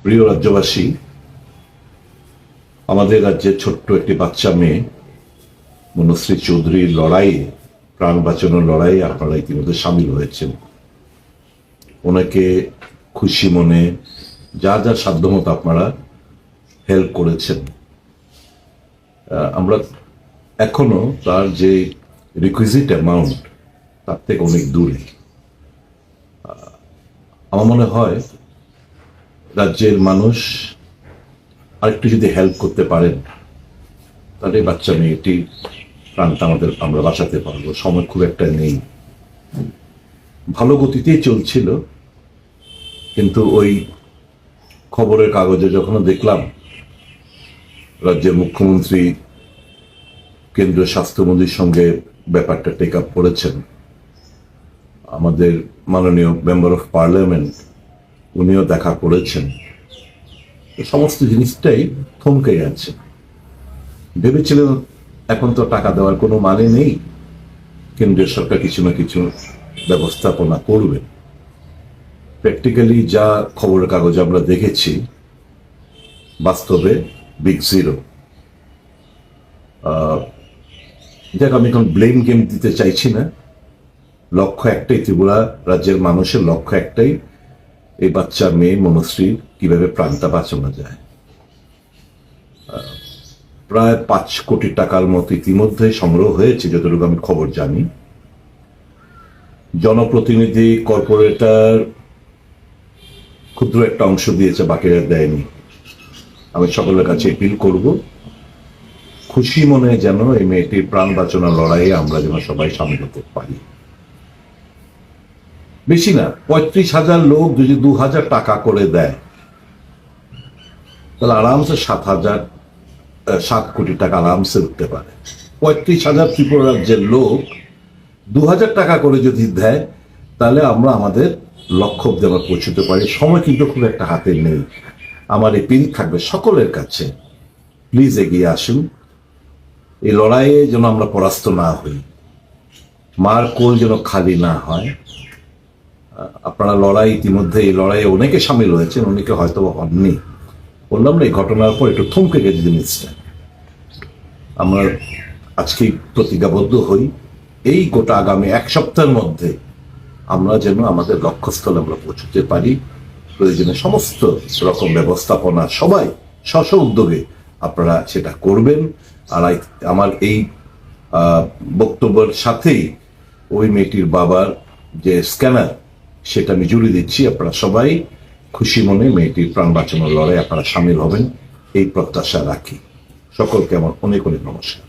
প্রিয় রাজ্যবাসী, আমাদের রাজ্যের ছোট্ট একটি বাচ্চা মেয়ে মনুশ্রী চৌধুরীর লড়াইয়ে, প্রাণ বাঁচানোর লড়াইয়ে আপনারা ইতিমধ্যে সামিল হয়েছেন। ওনাকে খুশি মনে যা যা সাধ্যমতো আপনারা হেল্প করেছেন। আমরা এখনো তার যে রিকুইজিট অ্যামাউন্ট তার থেকে অনেক দূরে। আমার মনে হয় রাজ্যের মানুষ আরেকটু যদি হেল্প করতে পারেন তাহলে বাচ্চা মেয়েটি প্রাণটা আমরা বাঁচাতে পারবো। সময় খুব একটা নেই, ভালো গতিতেই চলছিল, কিন্তু ওই খবরের কাগজে যখন দেখলাম রাজ্যের মুখ্যমন্ত্রী কেন্দ্রীয় স্বাস্থ্যমন্ত্রীর সঙ্গে ব্যাপারটা টেক আপ করেছেন, আমাদের মাননীয় মেম্বার অফ পার্লামেন্ট উনিও দেখা করেছেন, সমস্ত জিনিসটাই থমকে গেছে। ভেবেছিলেন এখন তো টাকা দেওয়ার কোনো মানে নেই, কেন্দ্রীয় সরকার কিছু না কিছু ব্যবস্থাপনা করবে। প্র্যাকটিক্যালি যা খবরের কাগজে আমরা দেখেছি, বাস্তবে বিগ জিরো। দেখ, আমি এখন ব্লেম গেম দিতে চাইছি না। লক্ষ্য একটাই, ত্রিপুরা রাজ্যের মানুষের লক্ষ্য একটাই, এই বাচ্চা মেয়ে মনুশ্রীর কিভাবে প্রাণটা বাঁচানো যায়। প্রায় 5 কোটি টাকার মতো ইতিমধ্যে সংগ্রহ হয়েছে যতটুকু আমি খবর জানি। জনপ্রতিনিধি, কর্পোরেটর ক্ষুদ্র একটা অংশ দিয়েছে, বাকিরা দেয়নি। আমি সকলের কাছে অ্যাপিল করব, খুশি মনে যেন এই মেয়েটির প্রাণ বাঁচানোর লড়াইয়ে আমরা যেন সবাই সামিল হতে পারি। বেশি না, 35,000 লোক যদি 2,000 টাকা করে দেয় তাহলে আরামসে 7 কোটি টাকা আরামসে উঠতে পারে। 35,000 ত্রিপুরা রাজ্যের লোক 2,000 টাকা করে যদি দেয় তাহলে আমরা আমাদের লক্ষ্য অব্দি আমরা পৌঁছতে পারি। সময় কিন্তু খুব একটা হাতে নেই। আমার এপিল থাকবে সকলের কাছে, প্লিজ এগিয়ে আসুন। এই লড়াইয়ে যেন আমরা পরাস্ত না হই, মার কোল যেন খালি না হয়। আপনারা ইতিমধ্যে এই লড়াইয়ে অনেকে সামিল হয়েছেন, অনেকে হয়তো হননি। বললাম না, এই ঘটনার পর একটু থমকে গেছে জিনিসটা। আমরা আজকেই প্রতিজ্ঞাবদ্ধ হই, এই গোটা আগামী 1 সপ্তাহের মধ্যে আমরা যেন আমাদের লক্ষ্যস্থলে আমরা পৌঁছতে পারি। প্রয়োজনে সমস্ত রকম ব্যবস্থাপনা সবাই স্ব উদ্যোগে আপনারা সেটা করবেন। আর আমার এই বক্তব্যের সাথেই ওই মেয়েটির বাবার যে স্ক্যানার, সেটা আমি জুড়ে দিচ্ছি। আপনারা সবাই খুশি মনে মেয়েটির প্রাণ বাঁচানোর লড়াই আপনারা সামিল হবেন, এই প্রত্যাশা রাখি। সকলকে আমার অনেক অনেক নমস্কার।